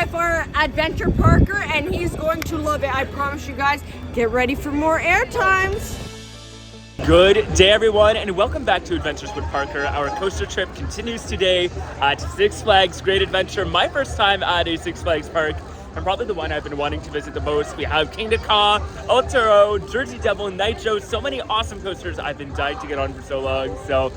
with our adventure parker, and he's going to love it. I promise you guys. Get ready for more air times. Good day, everyone, and welcome back to Adventures with Parker. Our coaster trip continues today at Six Flags Great Adventure. My first time at a Six Flags park, and probably the one I've been wanting to visit the most. We have Kingda Ka, Toro, Jersey Devil, Nitro, so many awesome coasters I've been dying to get on for so long. So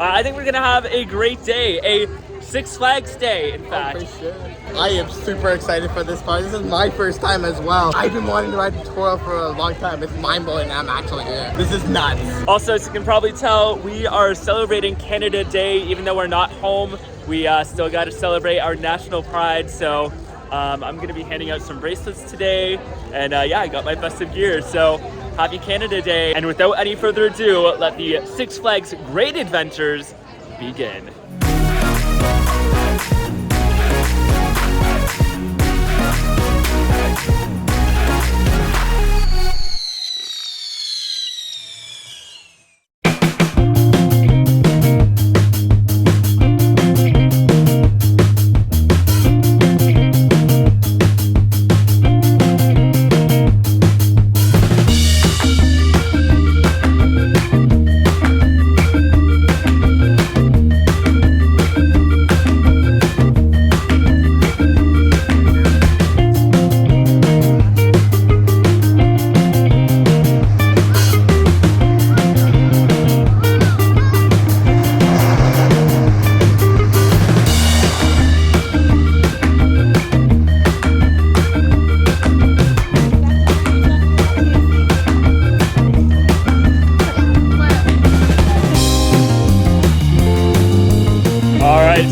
I think we're gonna have a great day, a Six Flags day, in fact. Oh, for sure. I am super excited for this part. This is my first time as well. I've been wanting to ride the Toro for a long time. It's mind-blowing that I'm actually here. This is nuts. Also, as you can probably tell, we are celebrating Canada Day. Even though we're not home, we still got to celebrate our national pride. So I'm going to be handing out some bracelets today. And yeah, I got my festive gear. So happy Canada Day. And without any further ado, let the Six Flags Great Adventures begin.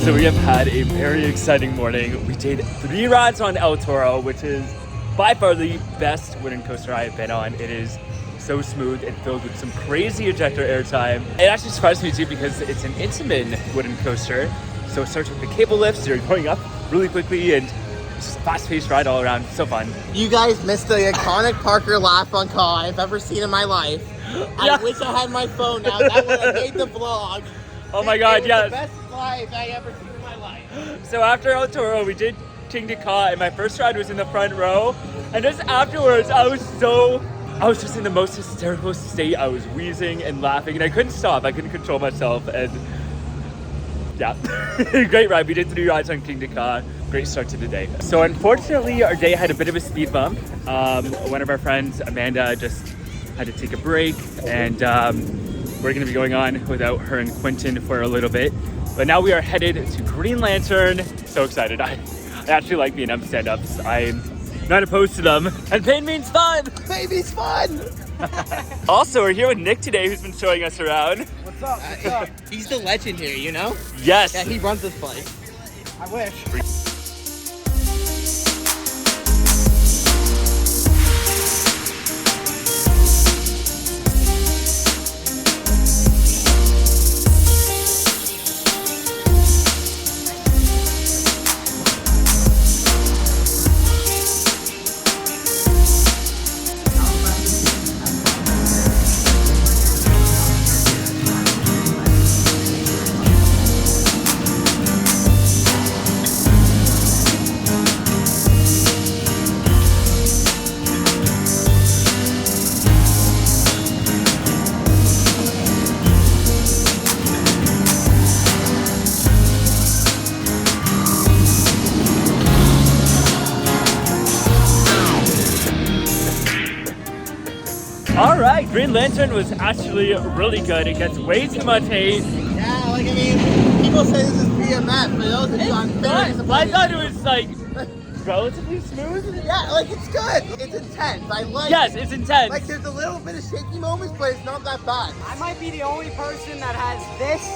So we have had a very exciting morning. We did 3 rides on El Toro, which is by far the best wooden coaster I have been on. It is so smooth and filled with some crazy ejector airtime. It actually surprised me too because it's an Intamin wooden coaster. So it starts with the cable lifts, you're going up really quickly, and it's just a fast-paced ride all around. So fun. You guys missed the iconic Parker laugh on call I've ever seen in my life. I wish I had my phone now. That would have made the vlog. Oh my God, yes. The best live I ever seen in my life. So after El Toro, we did Kingda Ka, and my first ride was in the front row. And just afterwards, I was just in the most hysterical state. I was wheezing and laughing, and I couldn't stop. I couldn't control myself, and yeah, great ride. We did 3 rides on Kingda Ka. Great start to the day. So unfortunately, our day had a bit of a speed bump. One of our friends, Amanda, just had to take a break, and we're gonna be going on without her and Quentin for a little bit. But now we are headed to Green Lantern. So excited. I actually like B&M stand-ups. I'm not opposed to them. And pain means fun! Baby's fun! Also, we're here with Nick today, who's been showing us around. What's up? What's up? He's the legend here, you know? Yes. Yeah, he runs this place. I wish. All right, Green Lantern was actually really good. It gets way too much hate. Yeah, like I mean, people say this is PMF, but those of you on I thought it was like relatively smooth. Yeah, like it's good. It's intense. I like Yes, it. it's intense. Like there's a little bit of shaky moments, but it's not that bad. I might be the only person that has this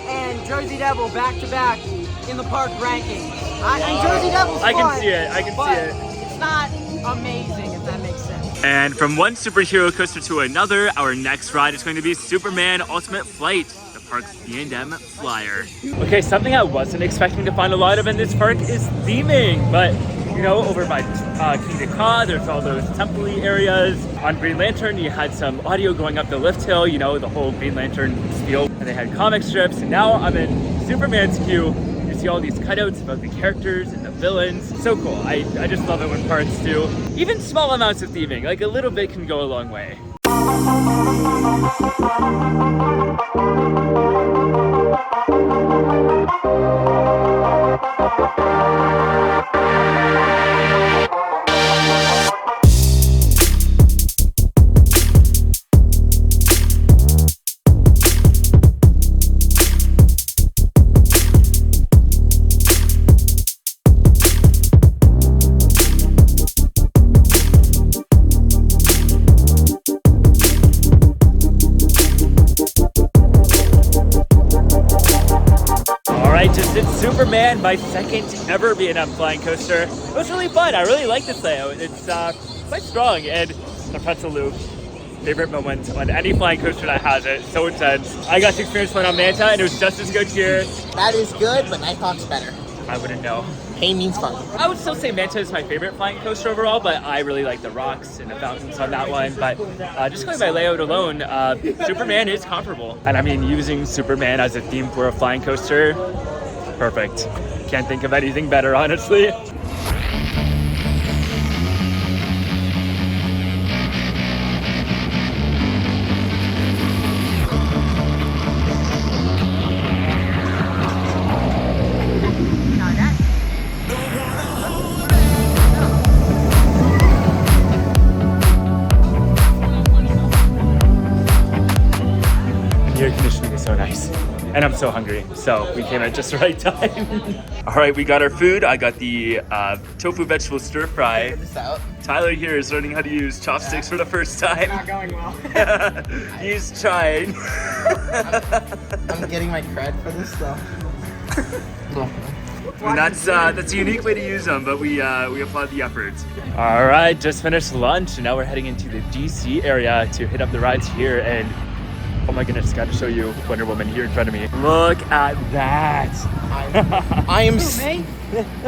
and Jersey Devil back to back in the park ranking. And Jersey Devil's I fun, can see it. I can see it. It's not amazing, if that makes sense. And from one superhero coaster to another, our next ride is going to be Superman Ultimate Flight, the park's B&M flyer. Okay, something I wasn't expecting to find a lot of in this park is theming, but you know, over by Kingda Ka, there's all those temple-y areas. On Green Lantern, you had some audio going up the lift hill, you know, the whole Green Lantern spiel, and they had comic strips. And now I'm in Superman's queue. You see all these cutouts about the characters and the villains. So cool. I just love it when parks do even small amounts of theming. Like a little bit can go a long way. Just did Superman, my second ever B&M flying coaster. It was really fun. I really like this layout. It's quite strong, and the pretzel loop, favorite moment on any flying coaster that has it. So intense. I got to experience one on Manta, and it was just as good here. That is good, but Nighthawk's better. I wouldn't know. Pain means fun. I would still say Manta is my favorite flying coaster overall, but I really like the rocks and the fountains on that one. But just going by layout alone, Superman is comparable. And I mean, using Superman as a theme for a flying coaster, perfect. Can't think of anything better, honestly. The air conditioning is so nice. And I'm so hungry, so we came at just the right time. All right, we got our food. I got the tofu vegetable stir fry. Check this out. Tyler here is learning how to use chopsticks for the first time. Not going well. He's trying. I'm getting my cred for this though. And that's a unique way to use them, but we applaud the effort. All right, just finished lunch, and now we're heading into the DC area to hit up the rides here. And oh my goodness, gotta show you Wonder Woman here in front of me. Look at that. I am.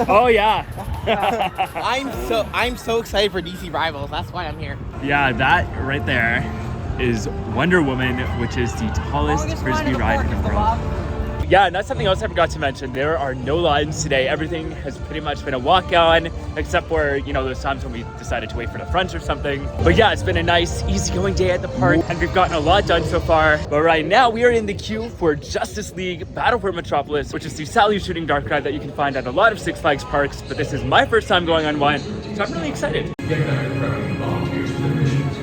Oh yeah. I'm so excited for DC Rivals. That's why I'm here. Yeah, that right there is Wonder Woman, which is the tallest frisbee ride in the world. Yeah, and that's something else I forgot to mention. There are no lines today. Everything has pretty much been a walk on, except for, you know, those times when we decided to wait for the front or something. But yeah, it's been a nice, easygoing day at the park, and we've gotten a lot done so far. But right now, we are in the queue for Justice League Battle for Metropolis, which is the Sally shooting dark ride that you can find at a lot of Six Flags parks. But this is my first time going on one, so I'm really excited.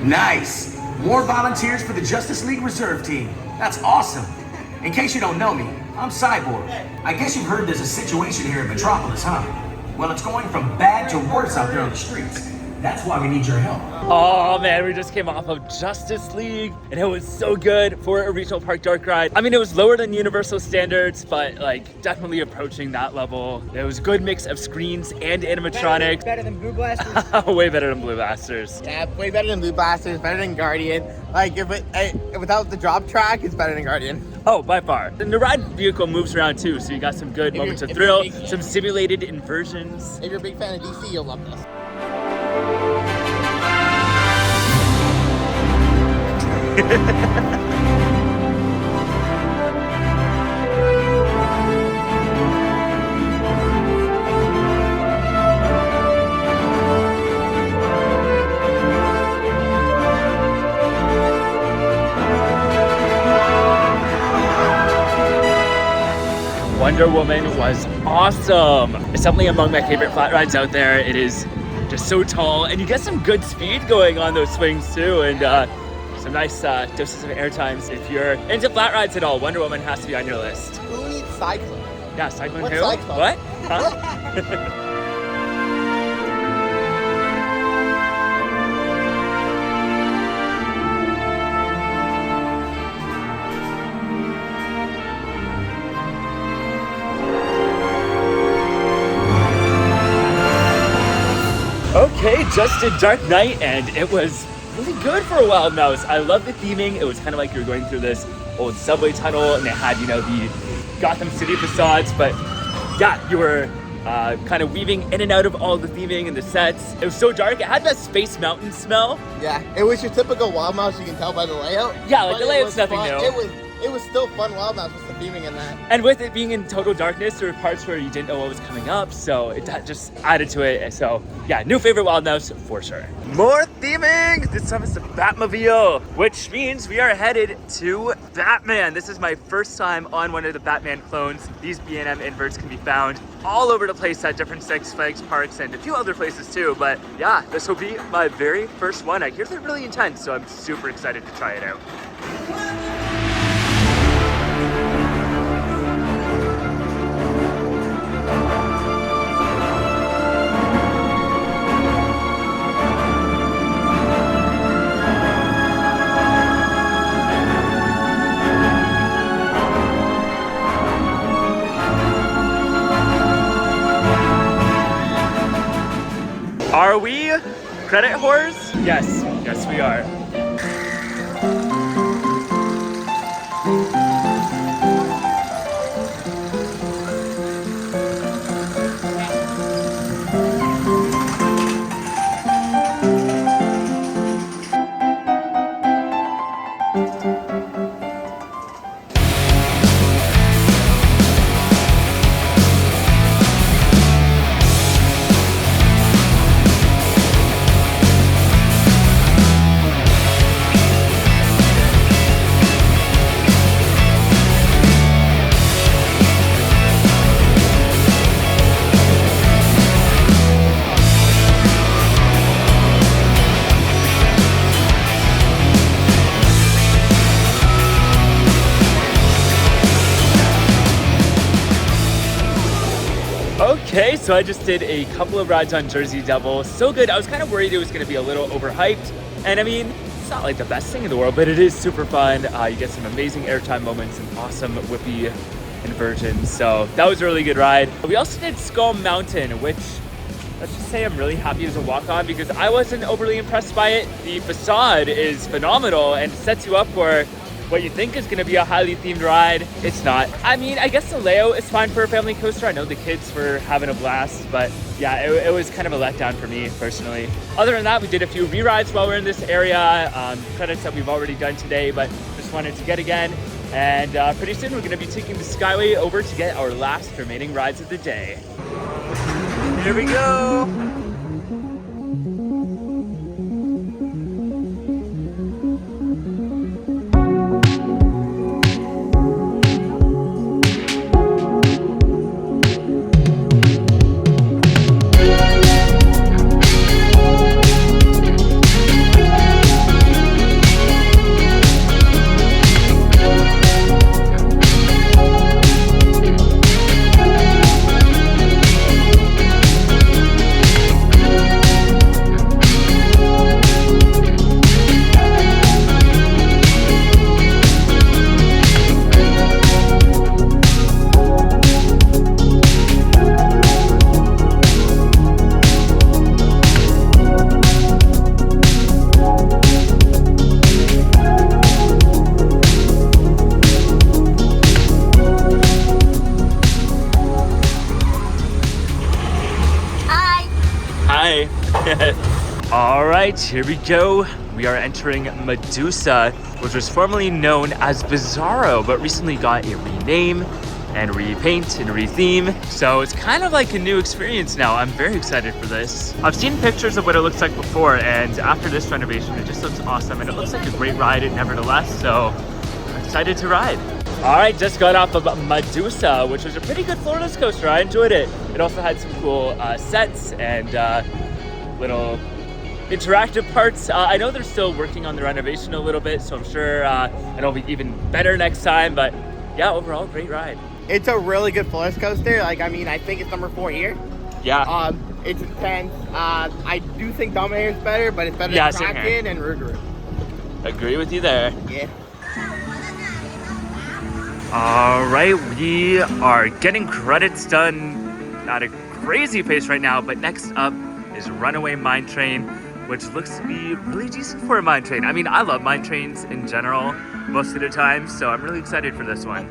Nice! More volunteers for the Justice League Reserve Team. That's awesome. In case you don't know me, I'm Cyborg. I guess you've heard there's a situation here in Metropolis, huh? Well, it's going from bad to worse out there on the streets. That's why we need your help. Oh man, we just came off of Justice League, and it was so good for a regional park dark ride. I mean, it was lower than Universal standards, but like definitely approaching that level. It was a good mix of screens and animatronics. Better than Blue Blasters? Way better than Blue Blasters. Yeah, way better than Blue Blasters, better than Guardian. Like, without the drop track, it's better than Guardian. Oh, by far. And the ride vehicle moves around too, so you got some good moments of thrill, some simulated inversions. If you're a big fan of DC, you'll love this. Wonder Woman was awesome. It's definitely among my favorite flat rides out there. It is just so tall, and you get some good speed going on those swings too, and some nice doses of air times. If you're into flat rides at all, Wonder Woman has to be on your list. Who needs cycling? Yeah, cycling What's who? cycling? What? Huh? Okay, just a Dark Knight, and it was really good for a Wild Mouse. I love the theming. It was kind of like you were going through this old subway tunnel, and it had, you know, the Gotham City facades, but yeah, you were kind of weaving in and out of all the theming and the sets. It was so dark. It had that Space Mountain smell. Yeah, it was your typical Wild Mouse, you can tell by the layout. Yeah, like but the layout's nothing new. It was it was still fun while I was just theming in that. And with it being in total darkness, there were parts where you didn't know what was coming up, so that just added to it. So yeah, new favorite Wild Mouse for sure. More theming! This time it's the Batmobile, which means we are headed to Batman. This is my first time on one of the Batman clones. These B&M inverts can be found all over the place at different Six Flags parks and a few other places too. But yeah, this will be my very first one. I hear they're really intense, so I'm super excited to try it out. Are we credit whores? Yes, yes we are. Okay, so I just did a couple of rides on Jersey Devil. So good. I was kind of worried it was going to be a little overhyped. And I mean, it's not like the best thing in the world, but it is super fun. You get some amazing airtime moments and awesome whippy inversions. So that was a really good ride. We also did Skull Mountain, which let's just say I'm really happy as a walk-on because I wasn't overly impressed by it. The facade is phenomenal and sets you up for what you think is going to be a highly themed ride. It's not. I mean, I guess the layout is fine for a family coaster. I know the kids were having a blast, but yeah, it was kind of a letdown for me personally. Other than that, we did a few re-rides while we're in this area, credits that we've already done today, but just wanted to get again. And pretty soon we're going to be taking the Skyway over to get our last remaining rides of the day. Here we go. All right, here we go. We are entering Medusa, which was formerly known as Bizarro, but recently got a rename and repaint and retheme. So it's kind of like a new experience now. I'm very excited for this. I've seen pictures of what it looks like before, and after this renovation, it just looks awesome. And it looks like a great ride nevertheless, so I'm excited to ride. All right, just got off of Medusa, which was a pretty good floorless coaster. I enjoyed it. It also had some cool sets and little interactive parts. I know they're still working on the renovation a little bit, so I'm sure it'll be even better next time. But yeah, overall, great ride. It's a really good floorless coaster. Like, I mean, I think it's number 4 here. Yeah. It's intense. I do think Dominator is better, but it's better than Kraken and Rougarou. Agree with you there. Yeah. All right, we are getting credits done at a crazy pace right now, but next up is Runaway Mine Train, which looks to be really decent for a mine train. I mean, I love mine trains in general most of the time, so I'm really excited for this one.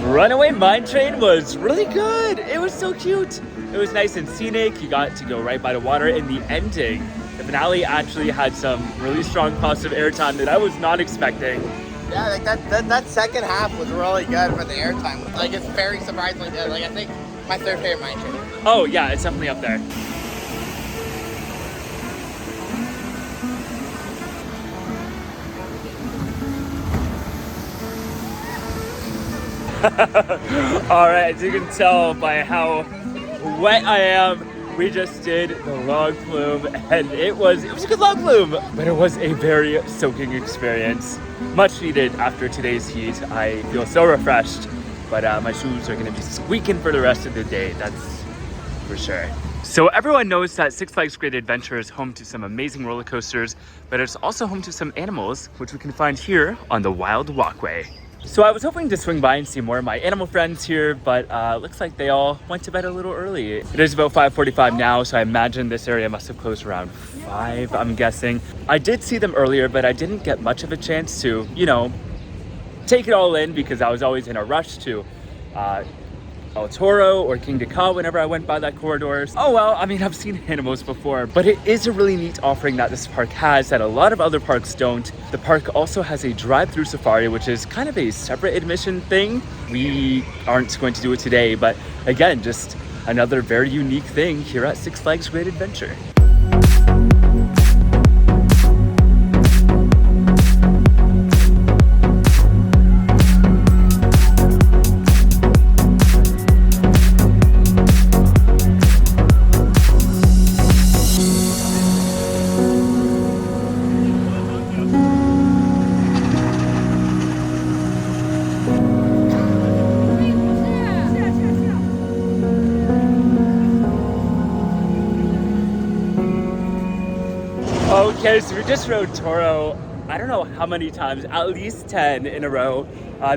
Runaway Mine Train was really good. It was so cute. It was nice and scenic. You got to go right by the water, and the ending The finale actually had some really strong positive airtime that I was not expecting. Yeah, like that second half was really good for the airtime. Like it's very surprisingly good. Like I think my third favorite mine show. Oh yeah, it's definitely up there. All right, as you can tell by how wet I am, we just did the log flume, and it was a good log flume, but it was a very soaking experience. Much needed after today's heat. I feel so refreshed, but my shoes are gonna be squeaking for the rest of the day, that's for sure. So everyone knows that Six Flags Great Adventure is home to some amazing roller coasters, but it's also home to some animals, which we can find here on the Wild Walkway. So I was hoping to swing by and see more of my animal friends here, but looks like they all went to bed a little early. It is about 5:45 now, so I imagine this area must have closed around 5, I'm guessing. I did see them earlier, but I didn't get much of a chance to, you know, take it all in because I was always in a rush to Toro or Kingda Ka whenever I went by that corridor. Oh well, I mean, I've seen animals before, but it is a really neat offering that this park has that a lot of other parks don't. The park also has a drive-through safari, which is kind of a separate admission thing. We aren't going to do it today, but again, just another very unique thing here at Six Flags Great Adventure. Okay, so we just rode Toro, I don't know how many times, at least 10 in a row.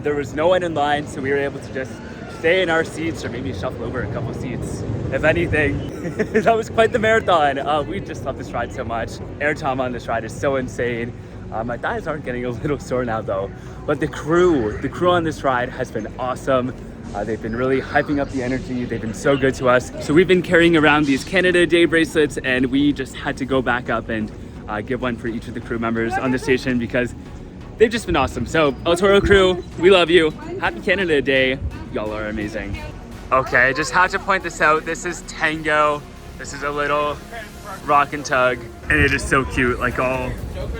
There was no one in line, so we were able to just stay in our seats or maybe shuffle over a couple seats, if anything. That was quite the marathon. We just love this ride so much. Airtime on this ride is so insane. My thighs aren't getting a little sore now though, but the crew on this ride has been awesome. They've been really hyping up the energy. They've been so good to us. So we've been carrying around these Canada Day bracelets, and we just had to go back up and give one for each of the crew members on the station because they've just been awesome. So El Toro crew, we love you. Happy Canada Day. Y'all are amazing. Okay, just had to point this out. This is Tango. This is a little rock and tug, and it is so cute, like all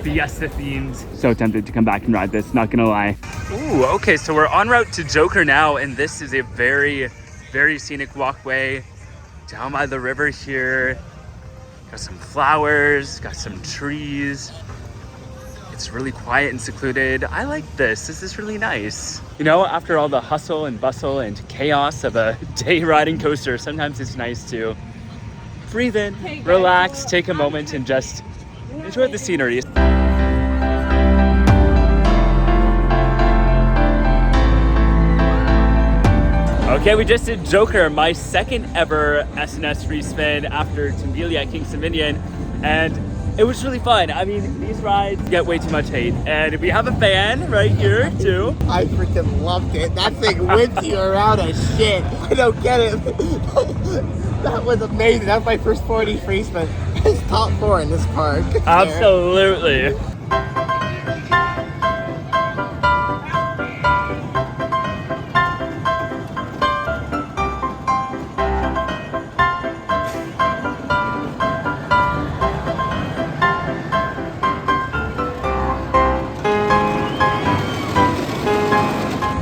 Fiesta themed. So tempted to come back and ride this, not gonna lie. Ooh, okay, so we're en route to Joker now, and this is a very, very scenic walkway down by the river here. Got some flowers, got some trees. It's really quiet and secluded. I like this. This is really nice. You know, after all the hustle and bustle and chaos of a day riding coaster, sometimes it's nice to breathe in, relax, take a moment, and just enjoy the scenery. Okay, we just did Joker, my second ever SNS free spin after Timbili at Kingston Minion, and it was really fun. I mean, these rides get way too much hate, and we have a fan right here too. I freaking loved it. That thing whipped you around as shit. I don't get it. That was amazing. That was my first 4D free spin. It's top 4 in this park. Absolutely.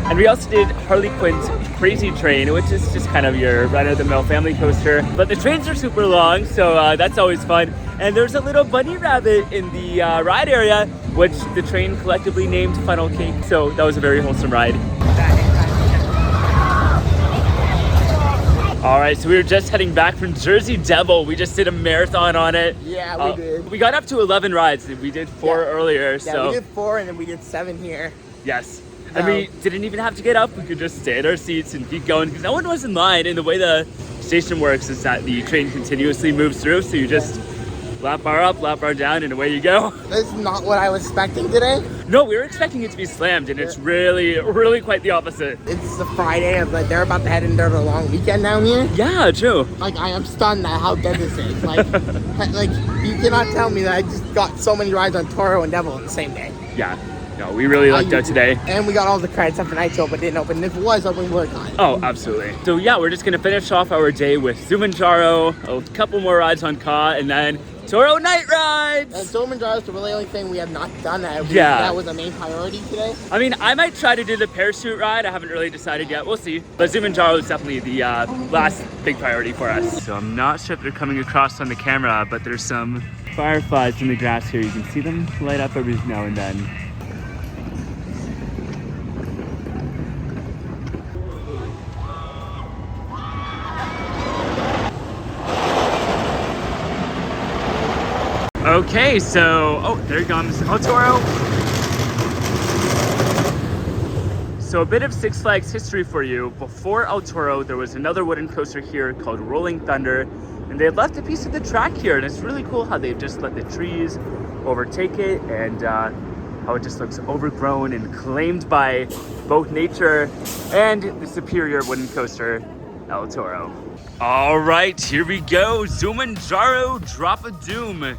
And we also did Harley Quinn's Crazy Train, which is just kind of your run-of-the-mill family coaster. But the trains are super long, so that's always fun. And there's a little bunny rabbit in the ride area, which the train collectively named Funnel Cake. So that was a very wholesome ride. All right, so we were just heading back from Jersey Devil. We just did a marathon on it. Yeah, we did. We got up to 11 rides. We did 4 earlier. Yeah, so we did 4 and then we did 7 here. Yes. And we didn't even have to get up. We could just stay at our seats and keep going because no one was in line. And the way the station works is that the train continuously moves through. So you just lap bar up, lap bar down, and away you go. This is not what I was expecting today. No, we were expecting it to be slammed, and it's really, really quite the opposite. It's the Friday of they're about to head into the long weekend down here. Yeah, true. Like, I am stunned at how dead this is. Like, you cannot tell me that I just got so many rides on Toro and Devil in the same day. Yeah. No, we really lucked out today. And we got all the credits up for night show, but didn't open. If it was open, we would have gone. Oh, absolutely. So yeah, we're just gonna finish off our day with Zumanjaro, a couple more rides on Ka, and then Toro night rides! And Zumanjaro is the really only thing we have not done that. Yeah. That was a main priority today. I mean, I might try to do the parachute ride. I haven't really decided yet. We'll see. But Zumanjaro is definitely the last big priority for us. So I'm not sure if they're coming across on the camera, but there's some fireflies in the grass here. You can see them light up every now and then. Okay, so, oh, there comes El Toro. So a bit of Six Flags history for you. Before El Toro, there was another wooden coaster here called Rolling Thunder, and they had left a piece of the track here, and it's really cool how they've just let the trees overtake it, and how it just looks overgrown and claimed by both nature and the superior wooden coaster, El Toro. All right, here we go. Zumanjaro Drop of Doom,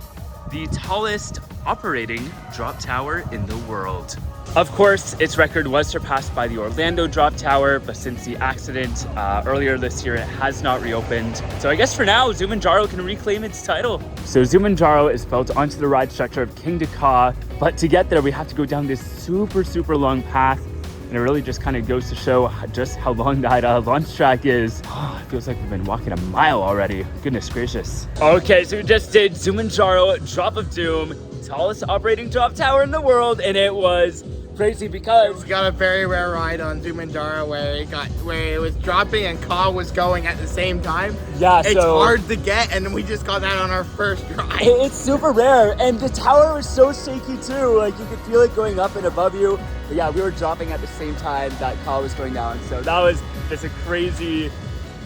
the tallest operating drop tower in the world. Of course, its record was surpassed by the Orlando drop tower, but since the accident earlier this year, it has not reopened. So I guess for now, Zumanjaro can reclaim its title. So Zumanjaro is built onto the ride structure of Kingda Ka, but to get there, we have to go down this super long path. And it really just kind of goes to show just how long that launch track is. Oh, it feels like we've been walking a mile already. Goodness gracious. Okay, so we just did Zumanjaro Drop of Doom, tallest operating drop tower in the world, and it was crazy because We got a very rare ride on Zumanjaro where it was dropping and Ka was going at the same time. Yeah, it's so hard to get, and we just got that on our first ride. it's super rare, and the tower was so shaky too. Like you could feel it going up and above you. But yeah, we were dropping at the same time that Ka was going down. So that was just a crazy,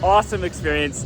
awesome experience.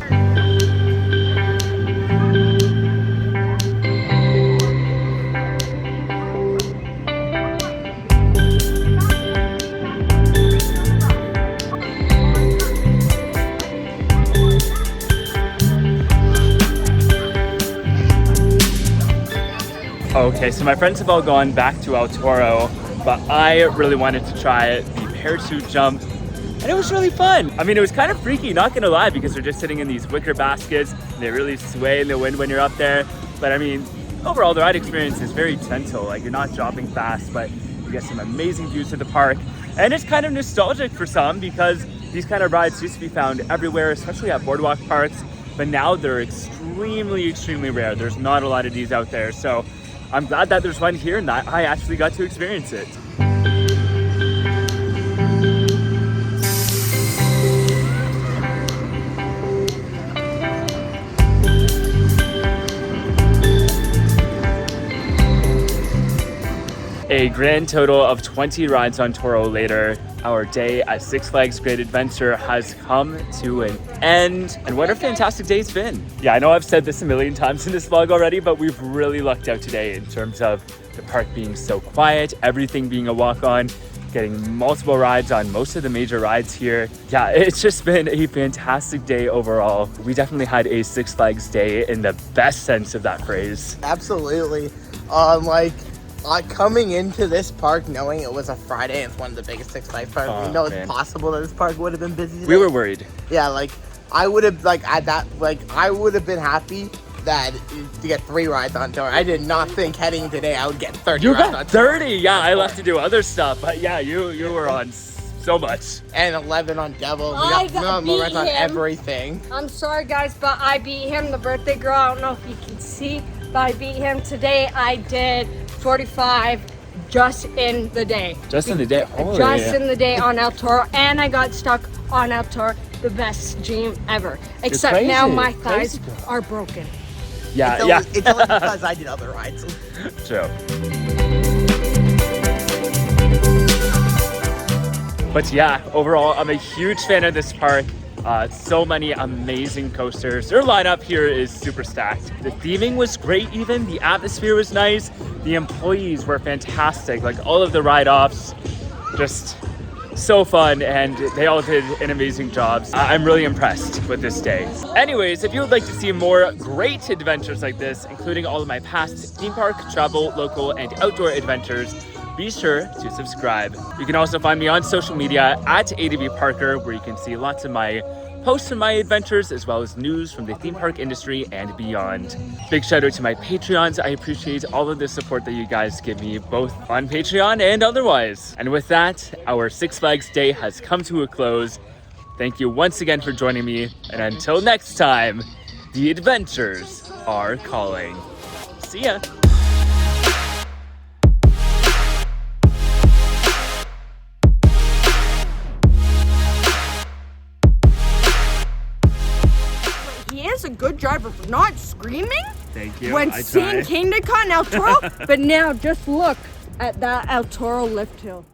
Okay, so my friends have all gone back to El Toro, but I really wanted to try the parachute jump, and it was really fun. I mean, it was kind of freaky, not gonna lie, because they're just sitting in these wicker baskets, and they really sway in the wind when you're up there. But I mean, overall, the ride experience is very gentle. Like, you're not dropping fast, but you get some amazing views of the park. And it's kind of nostalgic for some, because these kind of rides used to be found everywhere, especially at boardwalk parks, but now they're extremely rare. There's not a lot of these out there, so I'm glad that there's one here and that I actually got to experience it. A grand total of 20 rides on Toro later, our day at Six Flags Great Adventure has come to an end. And what a fantastic day it's been. Yeah, I know I've said this a million times in this vlog already, but we've really lucked out today in terms of the park being so quiet, everything being a walk-on, getting multiple rides on most of the major rides here. Yeah, it's just been a fantastic day overall. We definitely had a Six Flags day in the best sense of that phrase. Absolutely. Coming into this park knowing it was a Friday, it's one of the biggest Six Flags parks. Oh, we know man. it's possible that this park would have been busy today. We were worried. Yeah, I would have been happy to get 3 rides on Toro. I did not think heading today I would get 30 You rides got on Toro. 30, yeah, I left to do other stuff, but yeah, you were on so much. And 11 on Devil. I We got beat rides on him. everything. I'm sorry guys, but I beat him, the birthday girl. I don't know if you can see, but I beat him today. I did 45 just in the day. Just in the day? Holy. Just in the day on El Toro, and I got stuck on El Toro, the best dream ever. Except crazy. now my thighs Crazy. are broken. Yeah, It's yeah. only, it's only because I did other rides. True. But yeah, overall, I'm a huge fan of this park. So many amazing coasters. Their lineup here is super stacked. The theming was great even. The atmosphere was nice. The employees were fantastic. Like all of the ride-offs, just so fun, and they all did an amazing job. I'm really impressed with this day. Anyways, if you would like to see more great adventures like this, including all of my past theme park, travel, local, and outdoor adventures, be sure to subscribe. You can also find me on social media at ADB Parker, where you can see lots of my posts on my adventures, as well as news from the theme park industry and beyond. Big shout out to my Patreons. I appreciate all of the support that you guys give me, both on Patreon and otherwise. And with that, our Six Flags day has come to a close. Thank you once again for joining me, and until next time, the adventures are calling. See ya. He is a good driver for not screaming. Thank you. When I seeing tried. Kingda Ka and El Toro, but now just look at that El Toro lift hill.